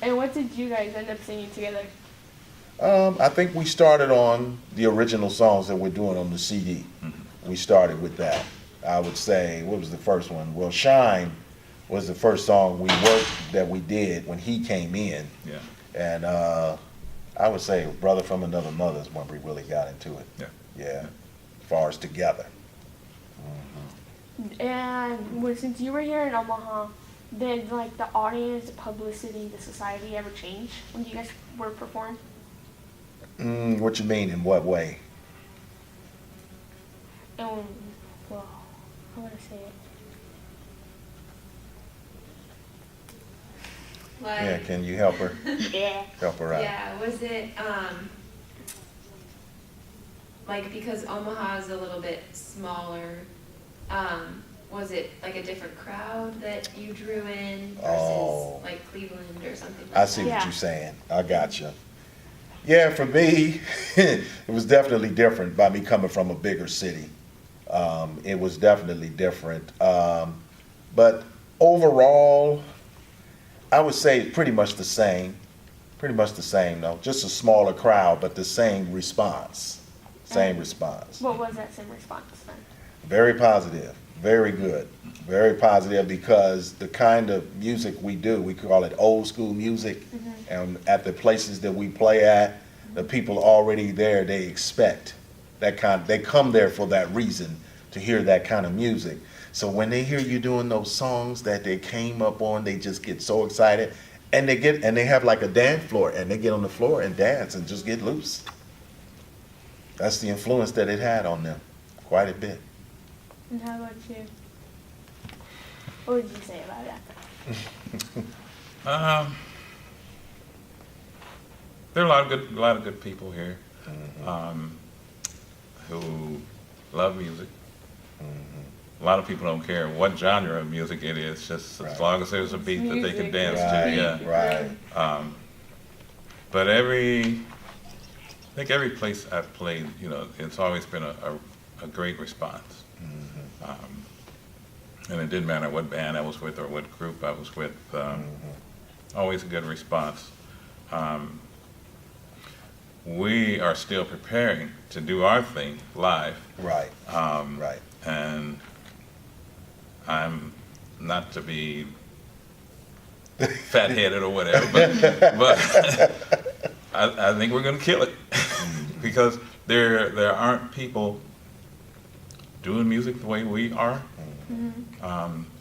And what did you guys end up singing together? I think we started on the original songs that we're doing on the CD. We started with that. I would say, what was the first one? Well, Shine was the first song we worked that we did when he came in. Yeah. And I would say Brother from Another Mother is when we really got into it. Yeah. Yeah. As far as together. And since you were here in Omaha, did like the audience, the publicity, the society ever change when you guys were performing? What you mean? In what way? And well, how would I say it? Like, Yeah, can you help her? Yeah. Help her out. yeah, was it, like, because Omaha is a little bit smaller, was it like a different crowd that you drew in versus Oh. like Cleveland or something like I see that? what Yeah. you're saying. I got you. Yeah, for me, it was definitely different by me coming from a bigger city. It was definitely different. But overall, I would say pretty much the same. Pretty much the same, though. Just a smaller crowd, but the same response. Same response. What was that same response then? Very positive. Very good. Very positive because the kind of music we do, we call it old school music. And at the places that we play at, the people already there, they expect that kind, they come there for that reason, to hear that kind of music. So when they hear you doing those songs that they came up on, they just get so excited. And they have like a dance floor, and they get on the floor and dance and just get loose. That's the influence that it had on them, quite a bit. And how about you? What would you say about that? There are a lot of good people here who love music. A lot of people don't care what genre of music it is, just as long as there's a beat that they can Music, dance Right, to. Yeah. right. But I think every place I've played, you know, it's always been a great response. And it didn't matter what band I was with or what group I was with, always a good response. We are still preparing to do our thing live. Right, right. And I'm not to be fat-headed or whatever, but I think we're going to kill it because there aren't people doing music the way we are.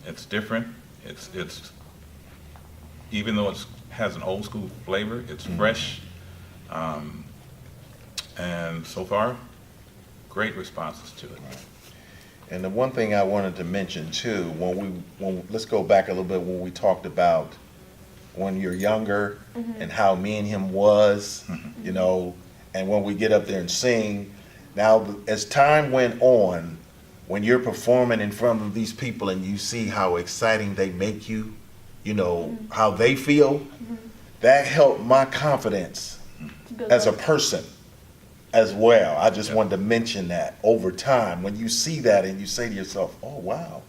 It's different. It's even though it has an old school flavor, it's fresh. And so far, great responses to it. And the one thing I wanted to mention too, let's go back a little bit when we talked about when you're younger and how me and him was, you know, and when we get up there and sing. Now, as time went on, when you're performing in front of these people and you see how exciting they make you, you know, how they feel, that helped my confidence To build as a up? person as well. I just wanted to mention that over time, when you see that and you say to yourself, oh, wow,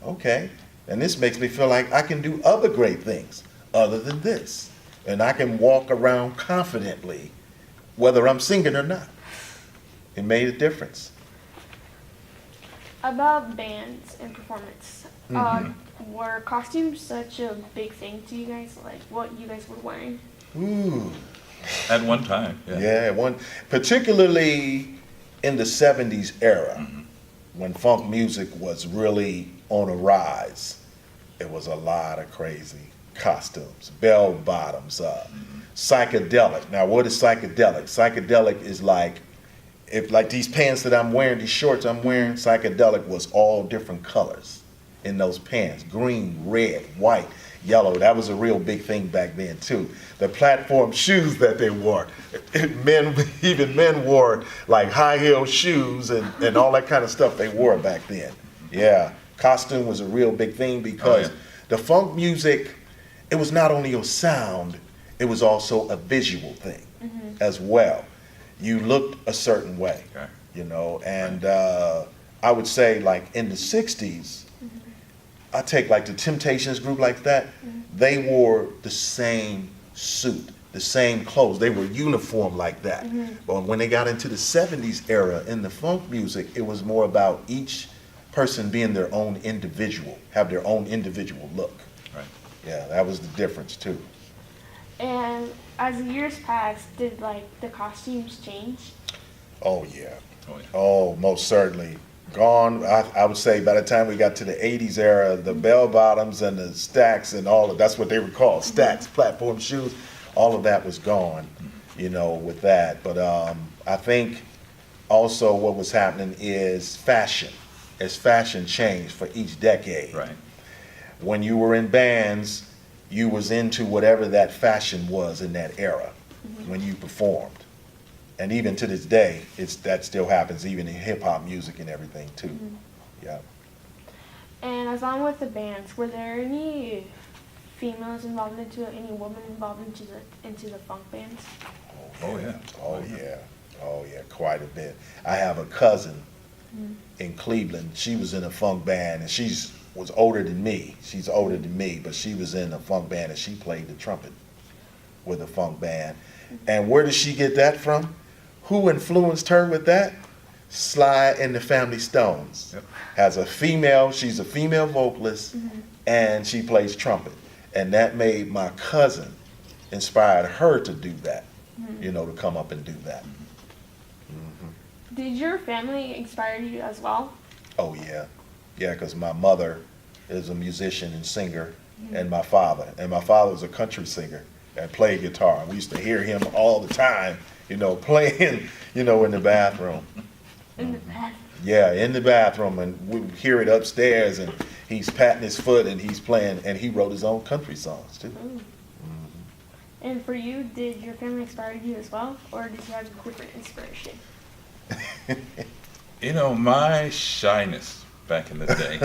okay. And this makes me feel like I can do other great things other than this. And I can walk around confidently, whether I'm singing or not. It made a difference. About bands and performance, were costumes such a big thing to you guys? Like what you guys were wearing? Ooh. At one time, yeah. Yeah, particularly in the 70s era, when funk music was really on a rise. It was a lot of crazy costumes, bell bottoms, psychedelic. Now, what is psychedelic? Psychedelic is like these pants that I'm wearing, these shorts I'm wearing, psychedelic was all different colors in those pants: green, red, white, yellow. That was a real big thing back then too. The platform shoes that they wore, even men wore like high heel shoes and all that kind of stuff they wore back then. Yeah, costume was a real big thing because the funk music, it was not only a sound, it was also a visual thing as well. You looked a certain way, you know, and I would say like in the 60s, I take like the Temptations group like that, they wore the same suit, the same clothes. They were uniform like that. But when they got into the 70s era in the funk music, it was more about each person being their own individual, have their own individual look. Right. Yeah, that was the difference too. And as the years passed, did like the costumes change? Oh yeah. Oh, yeah. Oh, most certainly. Gone, I would say by the time we got to the 80s era, the bell bottoms and the stacks and all of, that's what they were called, stacks, platform shoes, all of that was gone, you know, with that. But I think also what was happening is fashion. As fashion changed for each decade. Right. When you were in bands, you was into whatever that fashion was in that era when you performed. And even to this day, that still happens even in hip hop music and everything too. Yeah. And as long with the bands, were there any females involved into it, any women involved into the funk bands? Oh, yeah. Oh yeah. Oh yeah, quite a bit. I have a cousin in Cleveland. She was in a funk band, and was older than me. She's older than me, but she was in a funk band and she played the trumpet with a funk band. And where did she get that from? Who influenced her with that? Sly and the Family Stones. Yep. She's a female vocalist, and she plays trumpet. And that made my cousin, inspired her to do that, you know, to come up and do that. Did your family inspire you as well? Oh yeah. Yeah, because my mother is a musician and singer, and my father was a country singer and played guitar. We used to hear him all the time, you know, playing, you know, in the bathroom. In the past? Yeah, in the bathroom, and we would hear it upstairs, and he's patting his foot, and he's playing, and he wrote his own country songs too. And for you, did your family inspire you as well, or did you have a different inspiration? You know, my shyness back in the day,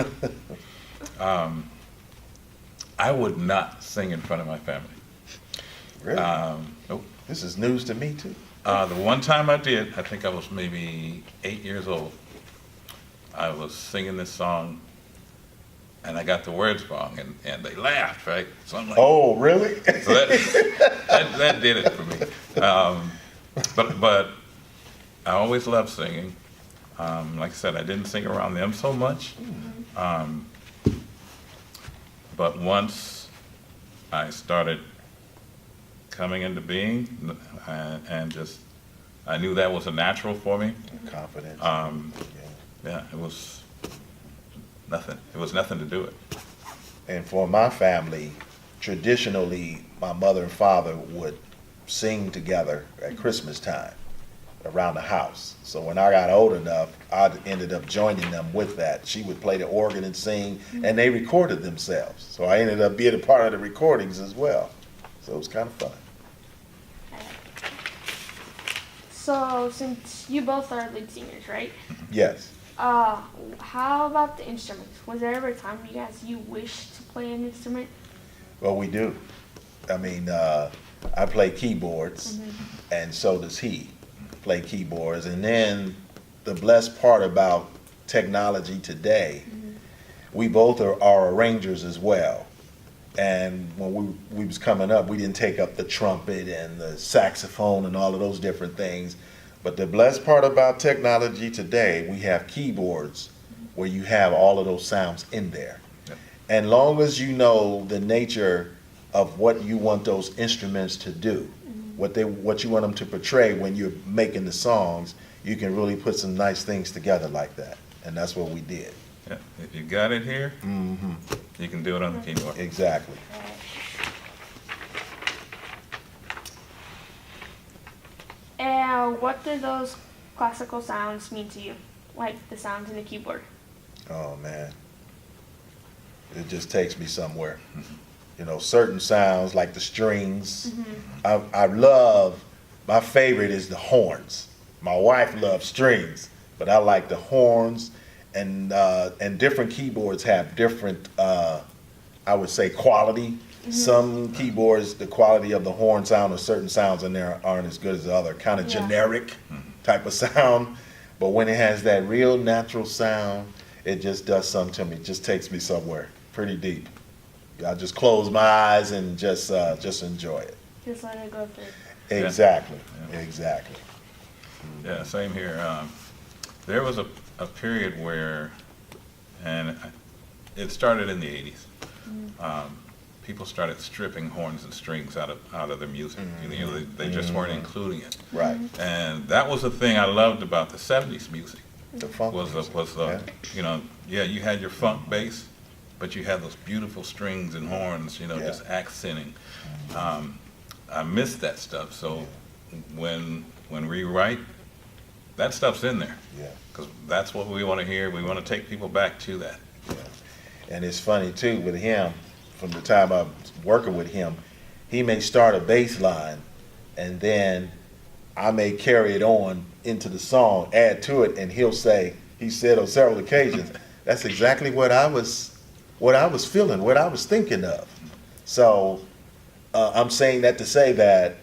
I would not sing in front of my family. Really? Nope. This is news to me too. The one time I did, I think I was maybe 8 years old. I was singing this song, and I got the words wrong, and they laughed, right? So I'm like, Oh, really? so that did it for me. But I always loved singing. Like I said, I didn't sing around them so much. But once I started coming into being, and just, I knew that was a natural for me. Confidence. Yeah, it was nothing. It was nothing to do it. And for my family, traditionally, my mother and father would sing together at Christmas time around the house. So when I got old enough, I ended up joining them with that. She would play the organ and sing, and they recorded themselves. So I ended up being a part of the recordings as well. So it was kind of fun. So since you both are lead singers, right? Yes. How about the instruments? Was there ever a time you wished to play an instrument? Well, we do. I mean, I play keyboards, and so does he play keyboards. And then the blessed part about technology today, we both are arrangers as well. And when we was coming up, we didn't take up the trumpet and the saxophone and all of those different things. But the blessed part about technology today, we have keyboards where you have all of those sounds in there. Yep. And long as you know the nature of what you want those instruments to do, what you want them to portray when you're making the songs, you can really put some nice things together like that. And that's what we did. Yeah. If you got it here, you can do it on the keyboard. Exactly. And what do those classical sounds mean to you? Like the sounds in the keyboard? Oh man, it just takes me somewhere. You know, certain sounds like the strings. I love, my favorite is the horns. My wife loves strings, but I like the horns, and different keyboards have different, I would say, quality. Some keyboards, the quality of the horn sound or certain sounds in there aren't as good as the other, kind of generic type of sound. But when it has that real natural sound, it just does something to me. It just takes me somewhere. pretty deep. I just close my eyes and just enjoy it. Just let it go through. Exactly, Yeah. exactly. Yeah, same here. There was a period where, and it started in the 80s. People started stripping horns and strings out of their music. You know, they just weren't including it. Right. And that was the thing I loved about the 70s music. The funk music, yeah. You know, yeah, you had your funk bass, but you had those beautiful strings and horns, you know, Yeah. just accenting. I miss that stuff. So when we write, that stuff's in there. Yeah. Because that's what we want to hear. We want to take people back to that. Yeah. And it's funny too with him, from the time I'm working with him, he may start a bass line and then I may carry it on into the song, add to it, and he said on several occasions, that's exactly what I was feeling, what I was thinking of. So I'm saying that to say that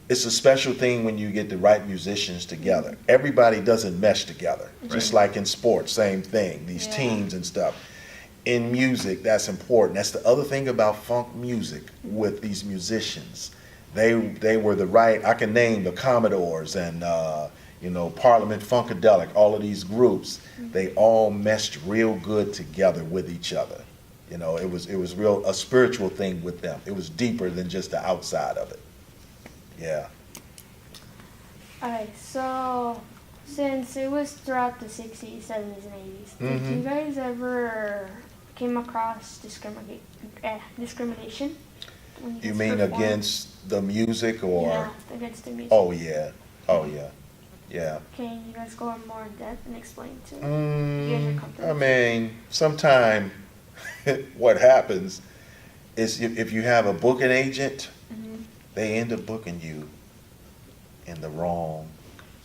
it's a special thing when you get the right musicians together. Everybody doesn't mesh together. Just like in sports, same thing, these teams and stuff. In music, that's important. That's the other thing about funk music with these musicians. They were the right, I can name the Commodores and Parliament Funkadelic, all of these groups, they all meshed real good together with each other. You know, it was real a spiritual thing with them. It was deeper than just the outside of it. Yeah. Alright, so since it was throughout the 60s, 70s, and 80s, did you guys ever came across discrimination? when You guys mean performed? against the music or? Yeah, against the music. Oh yeah. Oh yeah. Yeah. Can you guys go in more in depth and explain to you guys are comfortable? I mean, sometime what happens is if you have a booking agent, they end up booking you in the wrong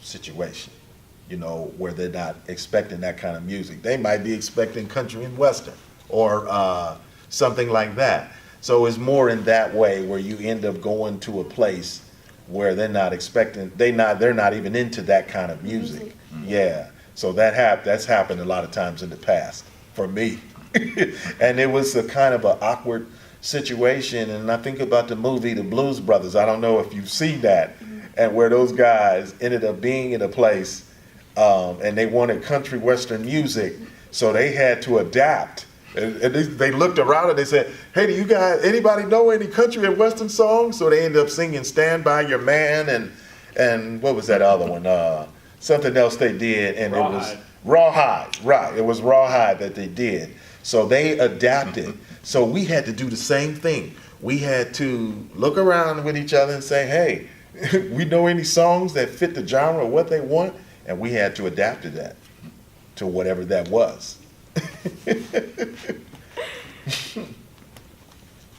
situation, you know, where they're not expecting that kind of music. They might be expecting country and western or something like that. So it's more in that way where you end up going to a place where they're not expecting, they're not even into that kind of music. Yeah. So that's happened a lot of times in the past for me. And it was a kind of an awkward situation. And I think about the movie The Blues Brothers. I don't know if you've seen that, and where those guys ended up being in a place and they wanted country western music, so they had to adapt. And they looked around and they said, hey, do you guys, anybody know any country and western songs? So they ended up singing Stand By Your Man and what was that other one? Something else they did, and Rawhide. it was Rawhide, right. It was Rawhide that they did. So they adapted. So we had to do the same thing. We had to look around with each other and say, hey, we know any songs that fit the genre of what they want? And we had to adapt to that, to whatever that was.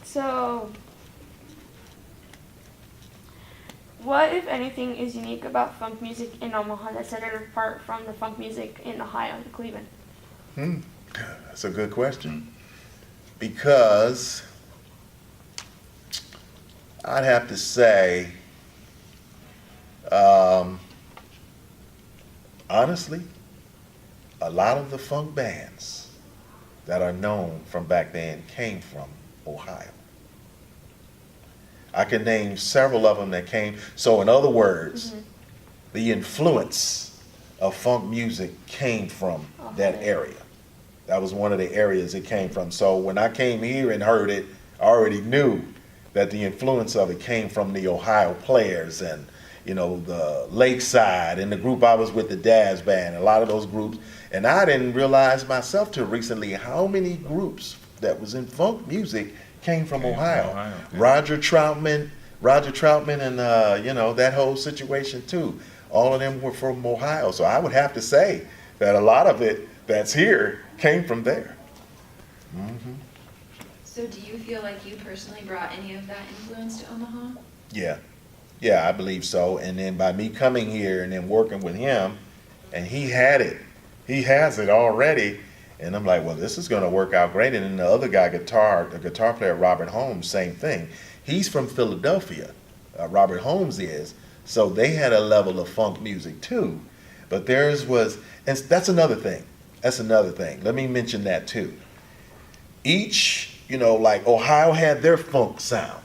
So, what, if anything, is unique about funk music in Omaha that set it apart from the funk music in Ohio and Cleveland? That's a good question. Because I'd have to say, honestly, a lot of the funk bands that are known from back then came from Ohio. I can name several of them that came. So in other words, the influence of funk music came from that area. That was one of the areas it came from. So when I came here and heard it, I already knew that the influence of it came from the Ohio players and, you know, the Lakeside and the group I was with, the Daz Band, a lot of those groups. And I didn't realize myself till recently how many groups that was in funk music came from Ohio. Yeah. Roger Troutman and, you know, that whole situation too. All of them were from Ohio. So I would have to say that a lot of it that's here came from there. So do you feel like you personally brought any of that influence to Omaha? Yeah, I believe so. And then by me coming here and then working with him, and he has it already. And I'm like, well, this is going to work out great. And then the other guy, the guitar player, Robert Holmes, same thing. He's from Philadelphia. Robert Holmes is. So they had a level of funk music too. But theirs was, and that's another thing. Let me mention that too. each, like Ohio had their funk sound.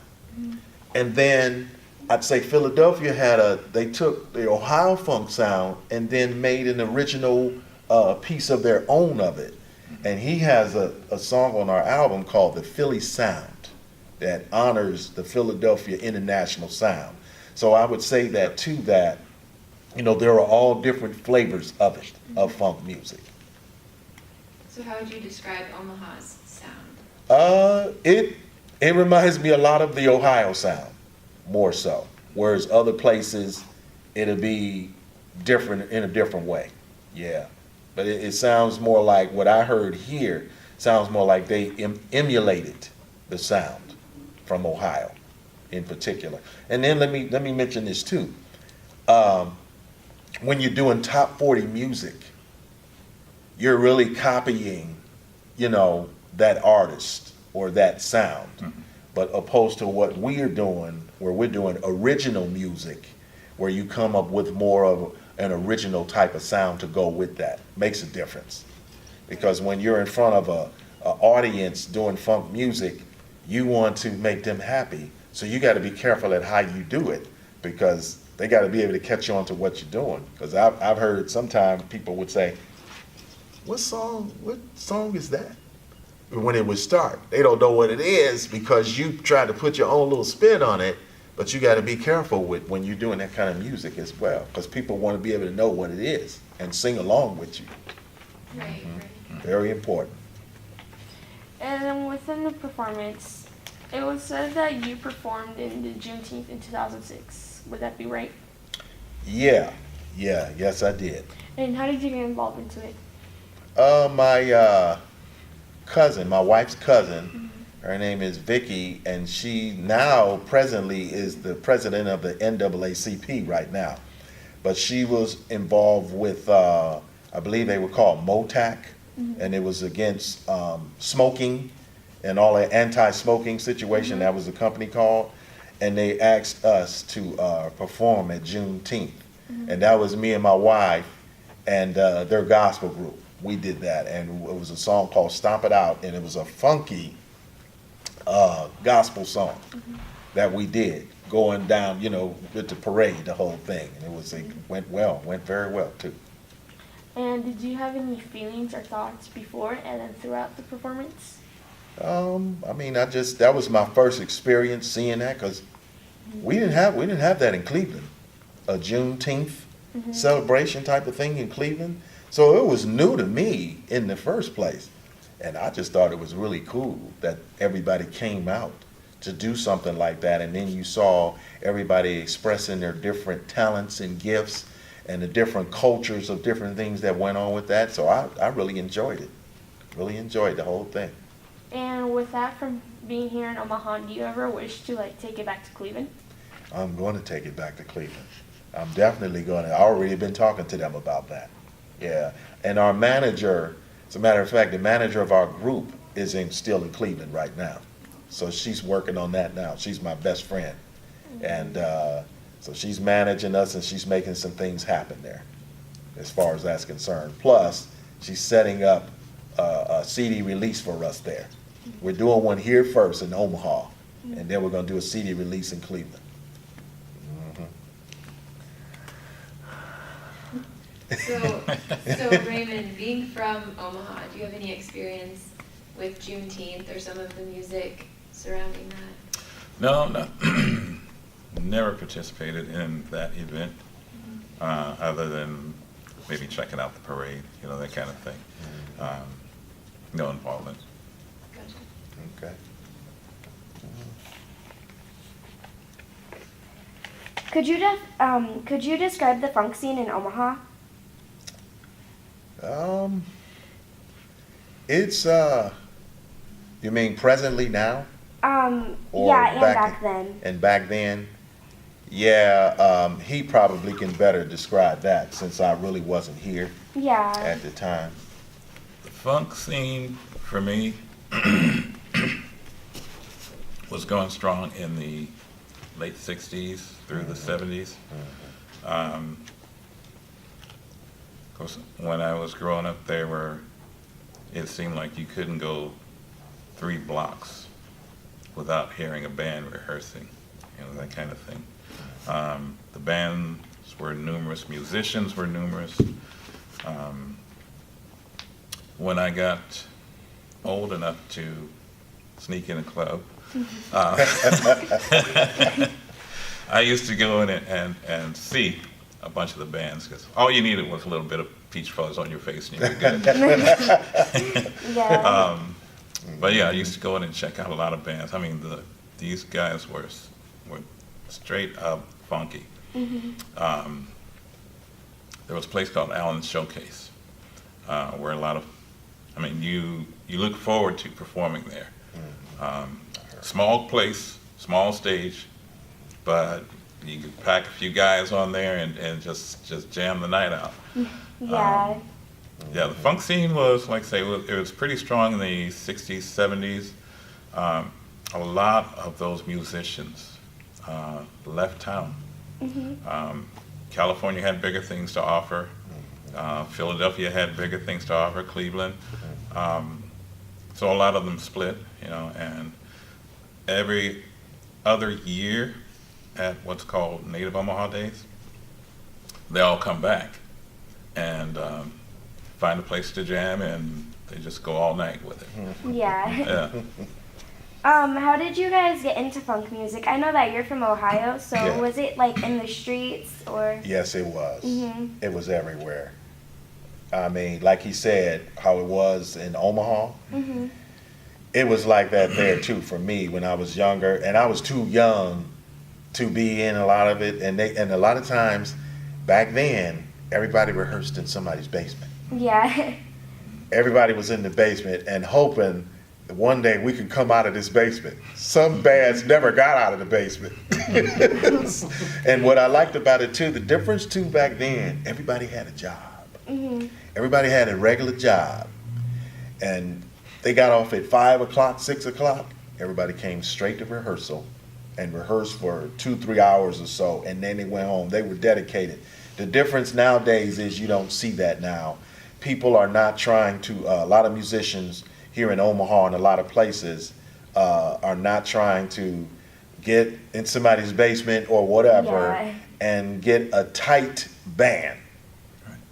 And then I'd say Philadelphia they took the Ohio funk sound and then made an original piece of their own of it. And he has a song on our album called The Philly Sound that honors the Philadelphia International Sound. So I would say that too, that, there are all different flavors of it, of funk music. So how would you describe Omaha's sound? It reminds me a lot of the Ohio sound, more so. Whereas other places, it'll be different in a different way. Yeah. But it sounds more like what I heard here, sounds more like they emulated the sound from Ohio in particular. And then let me mention this too. When you're doing top 40 music, you're really copying, that artist or that sound. But opposed to what we're doing, where we're doing original music, where you come up with more of an original type of sound to go with that, makes a difference. Because when you're in front of a audience doing funk music, you want to make them happy. So you got to be careful at how you do it, because they got to be able to catch on to what you're doing. Because I've heard sometimes people would say, what song is that? When it would start, they don't know what it is because you try to put your own little spin on it. But you got to be careful with when you're doing that kind of music as well, because people want to be able to know what it is and sing along with you. Right, right. Very important. And then within the performance, it was said that you performed in the Juneteenth in 2006. Would that be right? Yes, I did. And how did you get involved into it? My cousin, my wife's cousin, her name is Vicky, and she now presently is the president of the NAACP right now. But she was involved with, I believe they were called MOTAC, and it was against smoking and all the anti-smoking situation. That was the company called. And they asked us to perform at Juneteenth. And that was me and my wife and their gospel group. We did that, and it was a song called Stomp It Out, and it was a funky gospel song that we did, going down, with the parade, the whole thing. And it went very well too. And did you have any feelings or thoughts before and then throughout the performance? That was my first experience seeing that, because we didn't have that in Cleveland, a Juneteenth celebration type of thing in Cleveland. So it was new to me in the first place. And I just thought it was really cool that everybody came out to do something like that. And then you saw everybody expressing their different talents and gifts and the different cultures of different things that went on with that. So I really enjoyed it. Really enjoyed the whole thing. And with that, from being here in Omaha, do you ever wish to take it back to Cleveland? I'm going to take it back to Cleveland. I'm definitely going to. I already been talking to them about that. Yeah. And our manager, as a matter of fact, the manager of our group is still in Cleveland right now. So she's working on that now. She's my best friend. And so she's managing us, and she's making some things happen there as far as that's concerned. Plus, she's setting up a CD release for us there. We're doing one here first in Omaha, and then we're going to do a CD release in Cleveland. So Raymond, being from Omaha, do you have any experience with Juneteenth or some of the music surrounding that? No, never participated in that event, other than maybe checking out the parade, that kind of thing. No involvement. Gotcha. Okay. Could you describe the funk scene in Omaha? It's you mean presently now? Or Yeah, and back then. And back then? Yeah, he probably can better describe that, since I really wasn't here Yeah. at the time. The funk scene for me was going strong in the late 60s through the 70s. Of course, when I was growing up, it seemed like you couldn't go 3 blocks without hearing a band rehearsing, that kind of thing. The bands were numerous, musicians were numerous. When I got old enough to sneak in a club, I used to go in and see a bunch of the bands, because all you needed was a little bit of peach fuzz on your face and you were good. Yeah. But yeah, I used to go in and check out a lot of bands. I mean, these guys were straight up funky. There was a place called Allen's Showcase, where a lot of, you look forward to performing there. Small place, small stage, but you could pack a few guys on there and just jam the night out. Yeah. Yeah, the funk scene was, like I say, it was pretty strong in the 60s, 70s. A lot of those musicians left town. California had bigger things to offer. Philadelphia had bigger things to offer, Cleveland. So a lot of them split, and every other year at what's called Native Omaha Days, they all come back and find a place to jam, and they just go all night with it. Yeah. Yeah. How did you guys get into funk music? I know that you're from Ohio, so Yeah. was it like in the streets or? Yes, it was. It was everywhere. I mean, like he said, how it was in Omaha, it was like that there too for me when I was younger, and I was too young to be in a lot of it, and a lot of times back then everybody rehearsed in somebody's basement. Yeah. Everybody was in the basement and hoping that one day we could come out of this basement. Some bands never got out of the basement. And what I liked about it too, the difference too back then, everybody had a job. Everybody had a regular job, and they got off at 5 o'clock, 6 o'clock. Everybody came straight to rehearsal and rehearsed for 2-3 hours or so, and then they went home. They were dedicated. The difference nowadays is you don't see that now. People are not trying to, a lot of musicians here in Omaha and a lot of places are not trying to get in somebody's basement or whatever and get a tight band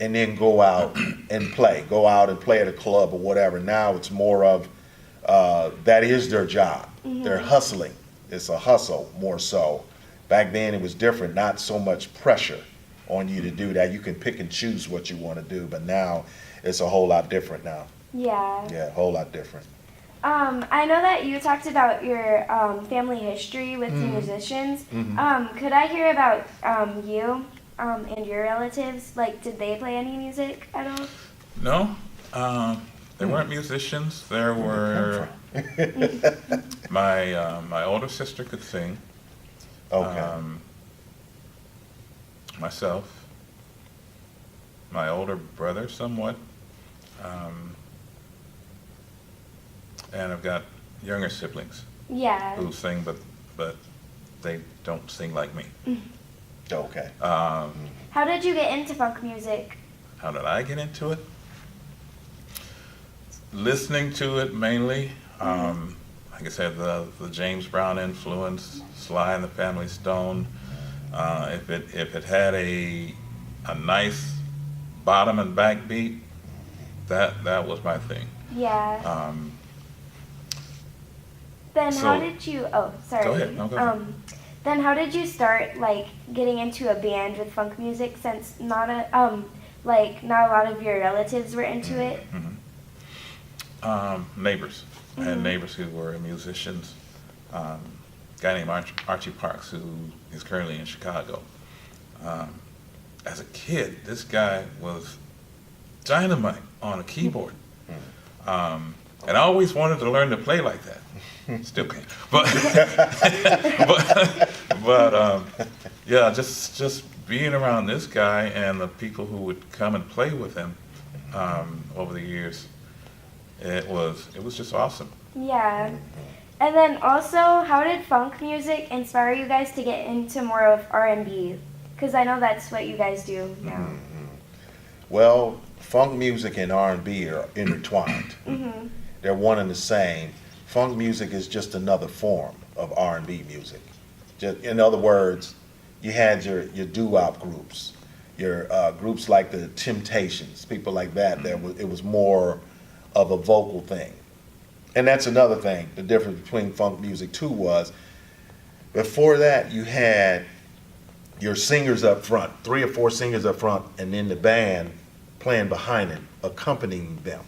and then go out and play at a club or whatever. Now it's more of, that is their job. They're hustling. It's a hustle more so. Back then it was different, not so much pressure on you to do that. You can pick and choose what you want to do, but now it's a whole lot different now. Yeah. Yeah, a whole lot different. I know that you talked about your family history with musicians. Could I hear about you and your relatives? Like, did they play any music at all? No, there weren't musicians. There were my older sister could sing. Okay. Myself, my older brother somewhat, and I've got younger siblings Yeah. who sing, but they don't sing like me. Okay. How did you get into funk music? How did I get into it? Listening to it mainly. Like I said, the James Brown influence, Sly and the Family Stone. If it had a nice bottom and back beat, that was my thing. Yeah. Then so- how did you? Oh, sorry. Go ahead. No, go ahead. Then how did you start like getting into a band with funk music? Since not a lot of your relatives were into it. Neighbors. I had neighbors who were musicians. A guy named Archie Parks, who is currently in Chicago. As a kid, this guy was dynamite on a keyboard. And I always wanted to learn to play like that. Still can't. But yeah, just being around this guy and the people who would come and play with him over the years, it was just awesome. Yeah. And then also, how did funk music inspire you guys to get into more of R&B? Because I know that's what you guys do now. Well, funk music and R&B are intertwined. They're one and the same. funk music is just another form of R&B music. Just, in other words, you had your doo-wop groups, your groups like the Temptations, people like that. It was more of a vocal thing. And that's another thing. The difference between funk music too was, before that you had your singers up front, 3 or 4 singers up front, and then the band playing behind them, accompanying them.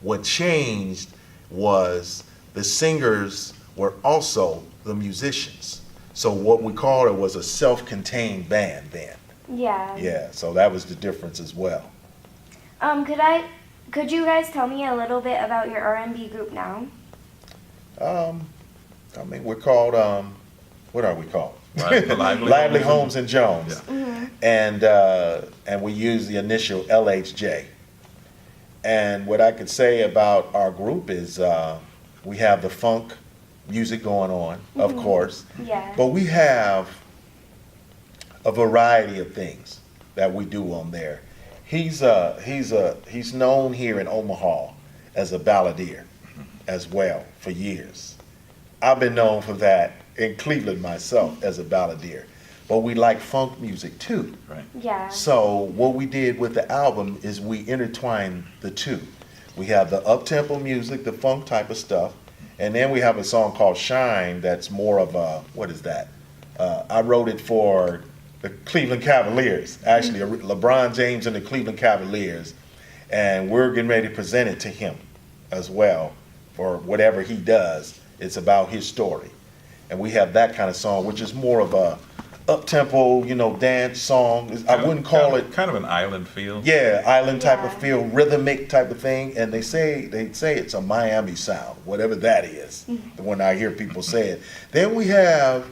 What changed was the singers were also the musicians. So what we called it was a self-contained band then. Yeah. Yeah, so that was the difference as well. Could you guys tell me a little bit about your R&B group now? I mean, we're called, what are we called? Lively Holmes and Jones. Yeah. And we use the initial LHJ. And what I could say about our group is we have the funk music going on, of course, Yeah. but we have a variety of things that we do on there. He's known here in Omaha as a balladeer as well for years. I've been known for that in Cleveland myself as a balladeer, but we like funk music too. Right. Yeah. So what we did with the album is we intertwined the two. We have the up-tempo music, the funk type of stuff, and then we have a song called Shine that's more of a, what is that? I wrote it for the Cleveland Cavaliers, actually, LeBron James and the Cleveland Cavaliers, and we're getting ready to present it to him as well for whatever he does. It's about his story. And we have that kind of song, which is more of a up-tempo, dance song. I wouldn't call it kind of an island feel. yeah, island type of Yeah. feel, rhythmic type of thing, and they say it's a Miami sound, whatever that is. When I hear people say it, then we have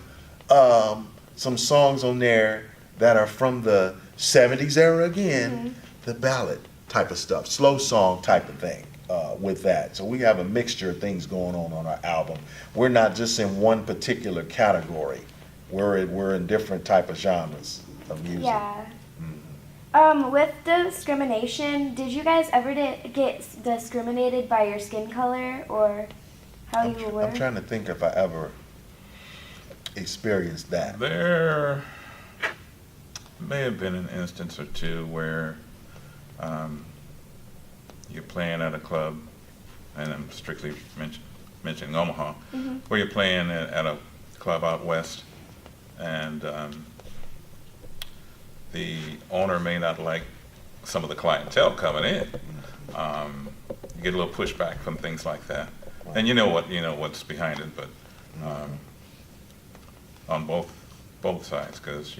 some songs on there that are from the '70s era again, the ballad type of stuff, slow song type of thing. With that, so we have a mixture of things going on our album. We're not just in one particular category. We're in different type of genres of music. Yeah. With discrimination, did you guys ever get discriminated by your skin color or how you were? I'm trying to think if I ever experienced that. There may have been an instance or two where you're playing at a club, and I'm strictly mentioning Omaha, where you're playing at a club out west, and the owner may not like some of the clientele coming in. You get a little pushback from things like that, and you know what's behind it, but on both sides, because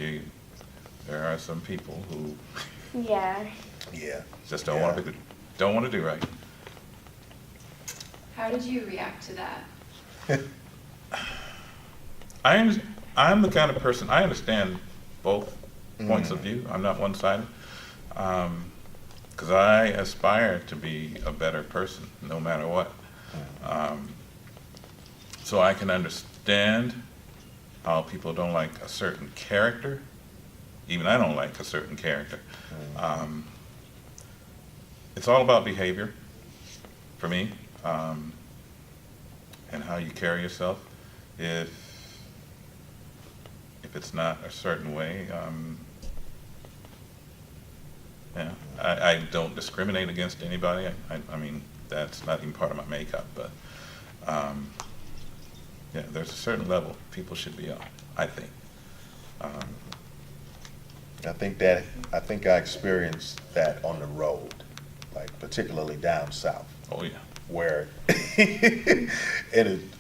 there are some people who Yeah. Yeah. just don't want to do right. How did you react to that? I'm the kind of person, I understand both points of view. I'm not one-sided. Because I aspire to be a better person, no matter what. So I can understand how people don't like a certain character. Even I don't like a certain character. It's all about behavior for me, and how you carry yourself. If it's not a certain way, I don't discriminate against anybody. I mean, that's not even part of my makeup, but there's a certain level people should be on, I think. I think I experienced that on the road, like particularly down south, Oh, yeah. where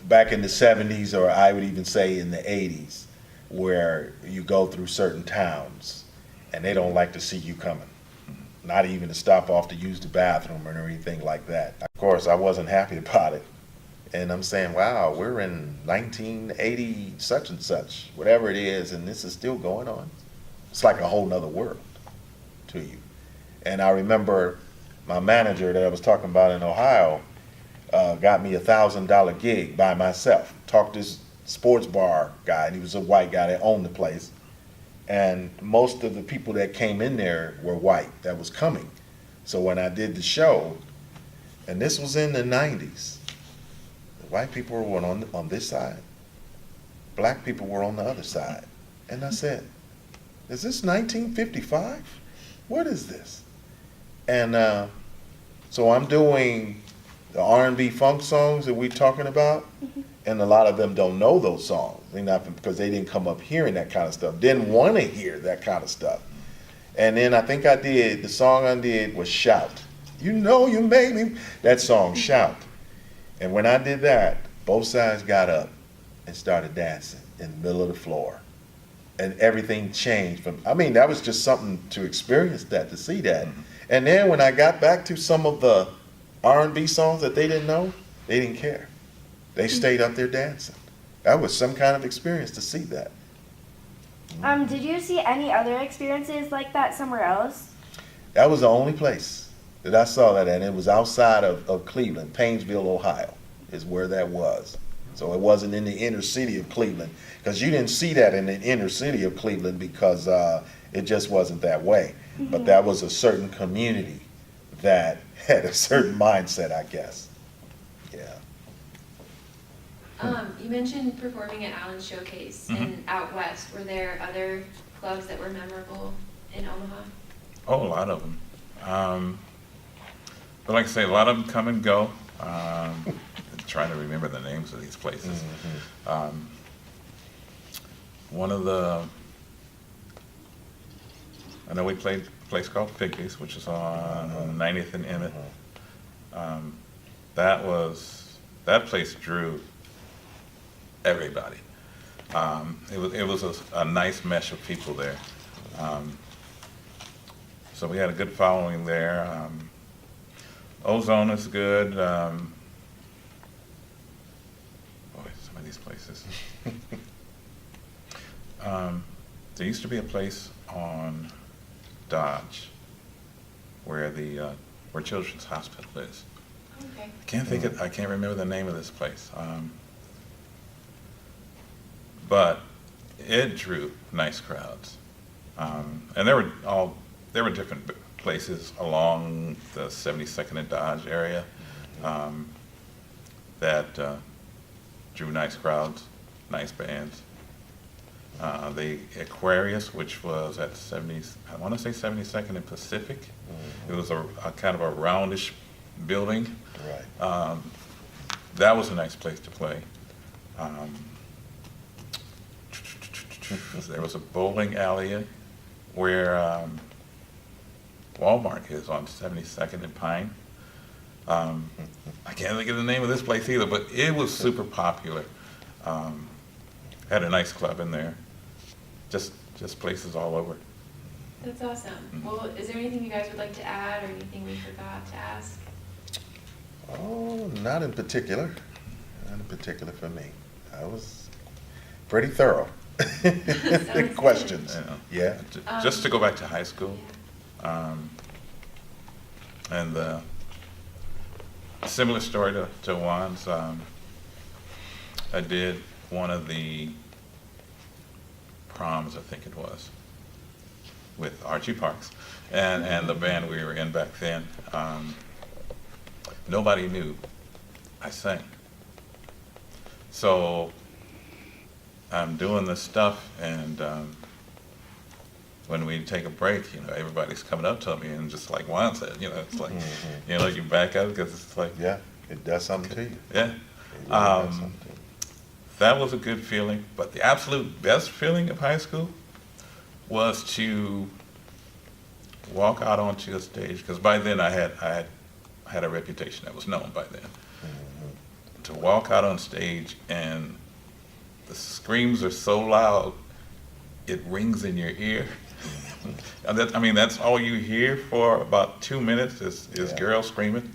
back in the '70s, or I would even say in the '80s, where you go through certain towns and they don't like to see you coming, not even to stop off to use the bathroom or anything like that. Of course, I wasn't happy about it. And I'm saying, wow, we're in 1980 such and such, whatever it is, and this is still going on. It's like a whole nother world to you. And I remember my manager that I was talking about in Ohio got me a $1,000 gig by myself. Talked to this sports bar guy, and he was a white guy that owned the place. And most of the people that came in there were white that was coming. So when I did the show, and this was in the 90s, white people were on this side, black people were on the other side. And I said, is this 1955? What is this? And so I'm doing the R&B funk songs that we're talking about, and a lot of them don't know those songs. They're not, because they didn't come up hearing that kind of stuff, didn't want to hear that kind of stuff. And then I think the song I did was Shout. You know you made me, that song, Shout. And when I did that, both sides got up and started dancing in the middle of the floor. And everything changed that was just something to experience that, to see that. And then when I got back to some of the R&B songs that they didn't know, they didn't care. They stayed up there dancing. That was some kind of experience to see that. Did you see any other experiences like that somewhere else? That was the only place that I saw that, and it was outside of Cleveland. Painesville, Ohio is where that was. So it wasn't in the inner city of Cleveland, because you didn't see that in the inner city of Cleveland, because it just wasn't that way. But that was a certain community that had a certain mindset, I guess. Yeah. You mentioned performing at Allen's Showcase and out west. Were there other clubs that were memorable in Omaha? Oh, a lot of them. But like I say, a lot of them come and go. Trying to remember the names of these places. I know we played a place called Piggies, which is on 90th and Emmett. That place drew everybody. It was a nice mesh of people there. So we had a good following there. Ozone is good. Some of these places. There used to be a place on Dodge where where Children's Hospital is. Okay. I can't remember the name of this place. But it drew nice crowds. And there were different places along the 72nd and Dodge area that drew nice crowds, nice bands. The Aquarius, which was at I want to say 72nd and Pacific. It was a kind of a roundish building. Right. That was a nice place to play. There was a bowling alley where Walmart is on 72nd and Pine. I can't think of the name of this place either, but it was super popular. Had a nice club in there. Just places all over. That's awesome. Well, is there anything you guys would like to add or anything we forgot to ask? Oh, not in particular. Not in particular for me. I was pretty thorough. Sounds Questions. Yeah. Yeah. Just to go back to high school. And similar story to Juan's. I did one of the proms, I think it was, with Archie Parks and the band we were in back then. Nobody knew I sang. So I'm doing this stuff, and when we take a break, everybody's coming up to me, and just like Juan said, it's like, you back out because it's like, Yeah, it does something to you. yeah. It really does something to you. That was a good feeling, but the absolute best feeling of high school was to walk out onto a stage, because by then I had a reputation that was known by then. To walk out on stage and the screams are so loud, it rings in your ear. And that's all you hear for about 2 minutes is Yeah. girls screaming.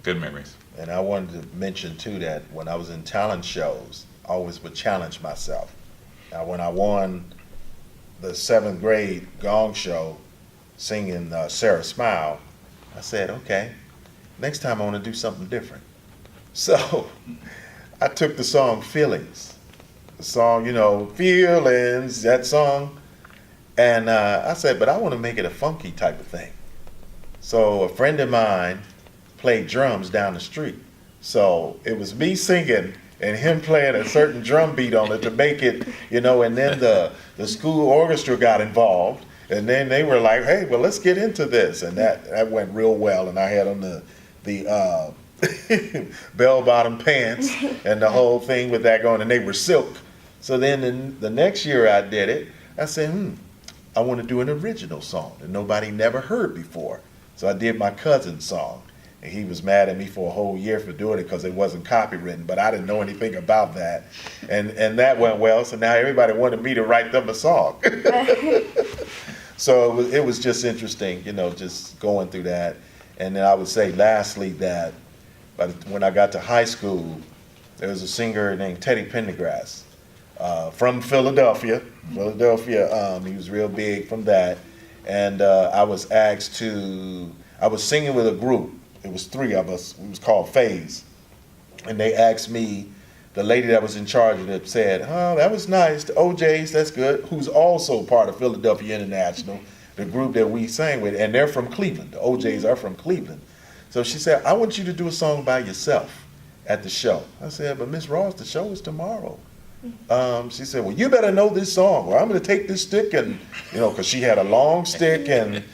Good memories. And I wanted to mention too that when I was in talent shows, I always would challenge myself. Now, when I won the 7th grade gong show singing Sarah Smile, I said, okay, next time I want to do something different. So I took the song Feelings, the song, Feelings, that song, and I said, but I want to make it a funky type of thing. So a friend of mine played drums down the street. So it was me singing and him playing a certain drum beat on it to make it, you know, and then the school orchestra got involved, and then they were like, hey, well, let's get into this. And that went real well, and I had on the bell-bottom pants and the whole thing with that going, and they were silk. So then the next year I did it, I said, I want to do an original song that nobody never heard before. So I did my cousin's song. And he was mad at me for a whole year for doing it because it wasn't copywritten, but I didn't know anything about that. And that went well, so now everybody wanted me to write them a song. So it was just interesting, you know, just going through that. And then I would say lastly that when I got to high school, there was a singer named Teddy Pendergrass from Philadelphia. He was real big from that. And I was singing with a group. It was 3 of us. It was called Phase. And they asked me, the lady that was in charge of it said, oh, that was nice. The OJs, that's good. Who's also part of Philadelphia International, the group that we sang with. And they're from Cleveland. The OJs are from Cleveland. So she said, I want you to do a song by yourself at the show. I said, but Miss Ross, the show is tomorrow. She said, well, you better know this song. Well, I'm going to take this stick and, you know, because she had a long stick and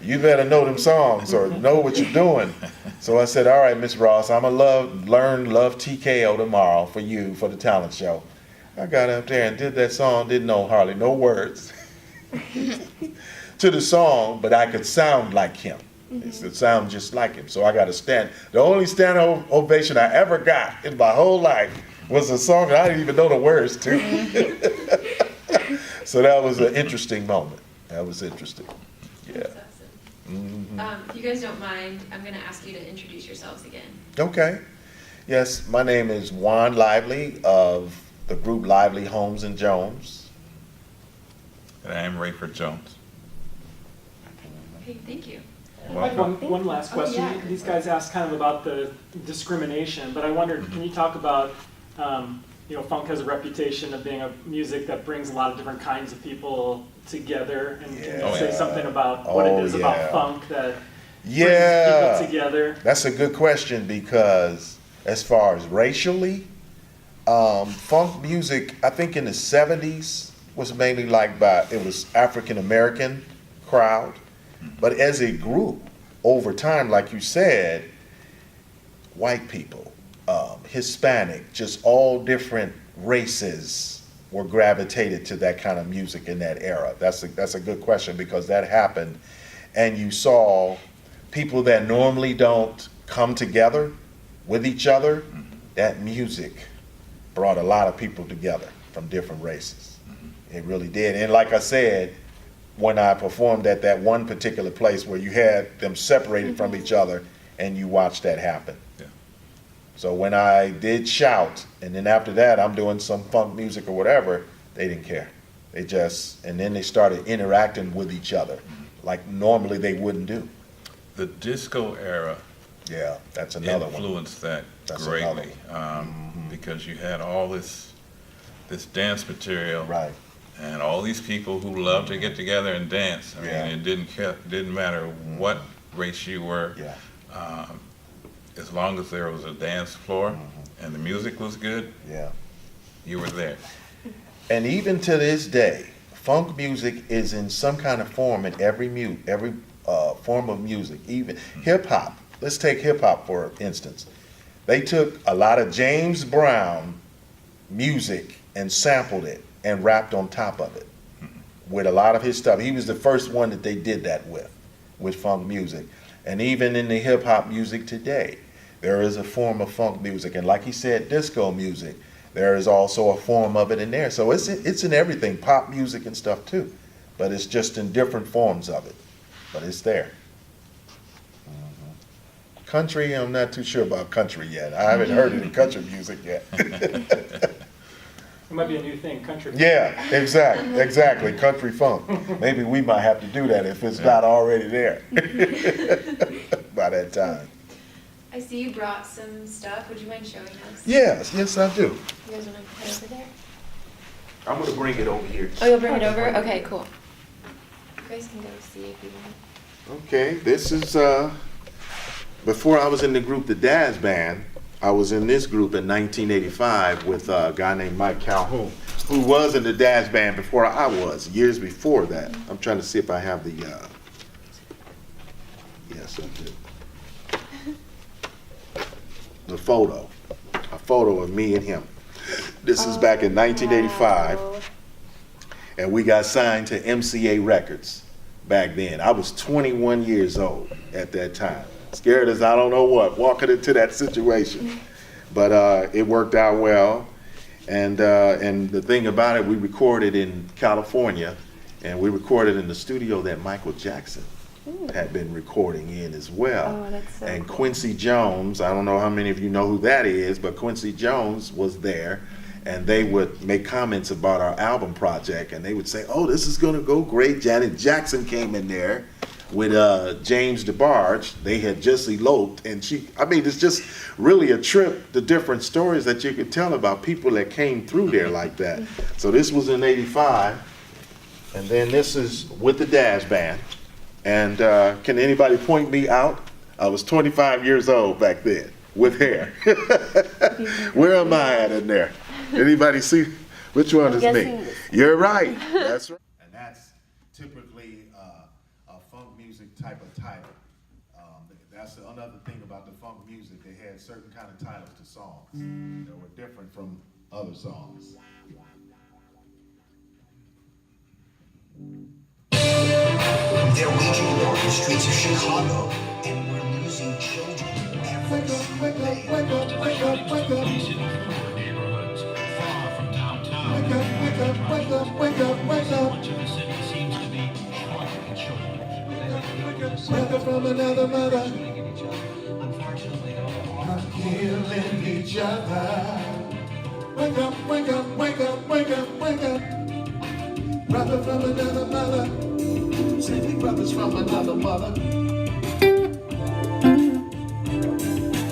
you better know them songs or know what you're doing. So I said, all right, Miss Ross, I'm going to learn Love TKO tomorrow for you, for the talent show. I got up there and did that song, didn't know hardly no words to the song, but I could sound like him. It could sound just like him. So I got to stand. The only standing ovation I ever got in my whole life was a song that I didn't even know the words to. So that was an interesting moment. That was interesting. Yeah. That's awesome. If you guys don't mind, I'm going to ask you to introduce yourselves again. Okay. Yes, my name is Juan Lively of the group Lively Holmes and Jones. And I am Rayford Jones. Okay, thank you. I have one last question. yeah. These guys asked kind of about the discrimination, but I wondered, can you talk about, you know, funk has a reputation of being a music that brings a lot of different kinds of people together, and can you say something about what it is about funk that brings people together? That's a good question, because as far as racially, funk music, I think in the 70s was mainly liked by, it was African American crowd. But as a group, over time, like you said, white people, Hispanic, just all different races were gravitated to that kind of music in that era. That's a good question, because that happened. And you saw people that normally don't come together with each other, that music brought a lot of people together from different races. It really did. And like I said, when I performed at that one particular place where you had them separated from each other and you watched that happen. Yeah. So when I did Shout, and then after that I'm doing some funk music or whatever, they didn't care. And then they started interacting with each other like normally they wouldn't do. The disco era Yeah, that's another one. influenced that That's greatly, another because you had all this dance material. Right. And all these people who love to get together and dance. I mean, Yeah. it didn't matter what race you were. Yeah. As long as there was a dance floor and the music was good, Yeah. you were there. And even to this day, funk music is in some kind of form in every form of music. Even hip hop. Let's take hip hop for instance. They took a lot of James Brown music and sampled it and rapped on top of it with a lot of his stuff. He was the first one that they did that with funk music. And even in the hip hop music today, there is a form of funk music. And like he said, disco music, there is also a form of it in there. So it's in everything, pop music and stuff too. But it's just in different forms of it. But it's there. Country, I'm not too sure about country yet. I haven't heard any country music yet. It might be a new thing, country. Yeah, exactly, country funk. Maybe we might have to do that if it's not already there by that time. I see you brought some stuff. Would you mind showing us? Yes, I do. You guys want to head over there? I'm gonna bring it over here. Oh, you'll bring it over? Okay, cool. You guys can go see if you want. Okay, this is, before I was in the group, the Daz Band, I was in this group in 1985 with a guy named Mike Calhoun, who was in the Dash Band before I was, years before that. I'm trying to see if I have the, yes, I did. The photo, a photo of me and him. This is back in 1985, Wow. and we got signed to MCA Records back then. I was 21 years old at that time. Scared as I don't know what, walking into that situation. But it worked out well. And the thing about it, we recorded in California, and we recorded in the studio that Michael Jackson had been recording in as well. Oh, that's so and cool. Quincy Jones, I don't know how many of you know who that is, but Quincy Jones was there, and they would make comments about our album project, and they would say, oh, this is gonna go great. Janet Jackson came in there with James DeBarge. They had just eloped, and it's just really a trip, the different stories that you could tell about people that came through there like that. So this was in '85, and then this is with the Dash Band. And can anybody point me out? I was 25 years old back then, with hair. Where am I at in there? Anybody see? Which one is me? guessing this. You're right. That's right. And that's typically a funk music type of title. That's another thing about the funk music. They had certain kind of titles to songs that were different from other songs. They're waging war in the streets of Chicago, and we're losing children every single day. Wake up, wake up, wake up. Neighborhoods far from downtown. Wake up, wake up, wake up, wake up, wake up. Much of the city seems to be crushing children. Wake up from another mother. Unfortunately, Not killing each other. Wake up, wake up, wake up, wake up, wake up. Brother from another mother. Simply brothers from another mother.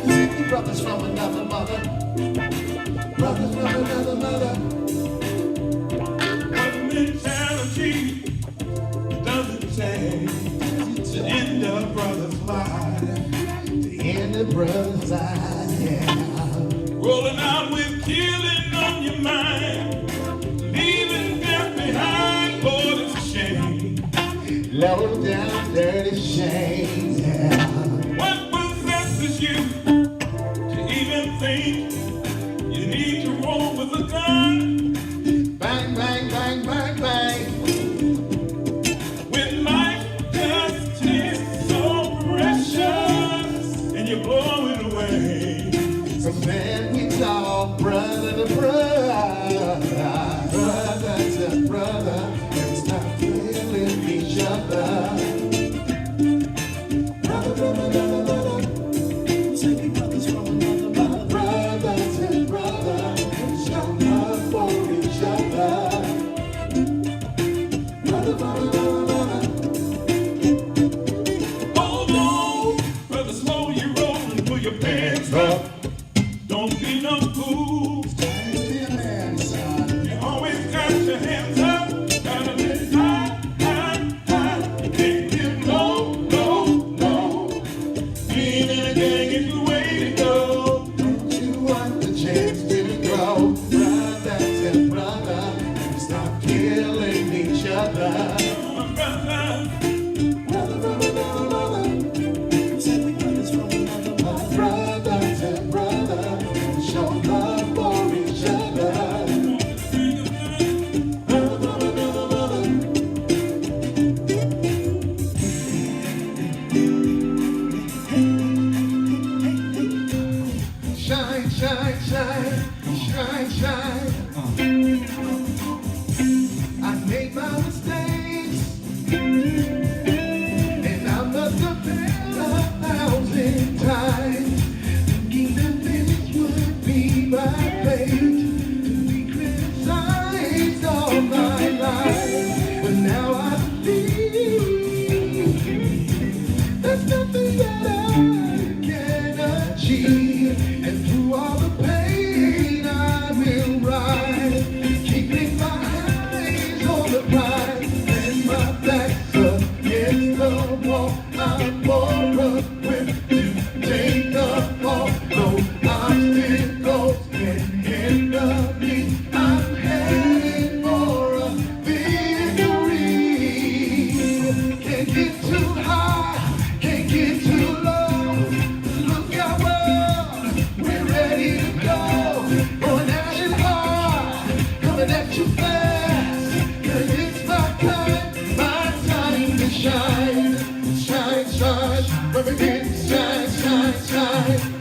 Simply brothers from another mother. Brothers from another mother. What mentality does it take to end a brother's life? The end of brothers' eyes, yeah. Rolling out with killing on your mind, leaving death behind, Lord, it's a shame. Low down, dirty shame, yeah. What possesses you to even think you need to roll with a gun? Bang, bang, bang, bang, bang. When life just is so precious and you blow it away. So then we talk brother to brother, brother to brother, and stop killing each other. Brother from another mother, simply brothers from another mother, brother to brother, and show love for each other. Brother from another mother. Hold on, brother, slow your roll and pull your pants up. Don't be no fool. You always got your hands up. Gotta be high, high, high. Can't give low, low, low. Being in a gang is the way to go. Don't you want the chance to grow? Brother to brother, and stop killing each other. My brother, Brother from another mother, simply brothers from another mother. Brother to brother, and show love for each other. Brother from another mother. Shine, shine, shine, shine, shine. I made my mistakes, and I must have failed 1,000 times, thinking that this would be my fate, to be criticized all my life. But now I believe there's nothing that I can achieve, and through all the pain I will rise, keeping my get too fast. 'Cause it's my time to shine. Shine, shine, when we get shine, shine, shine.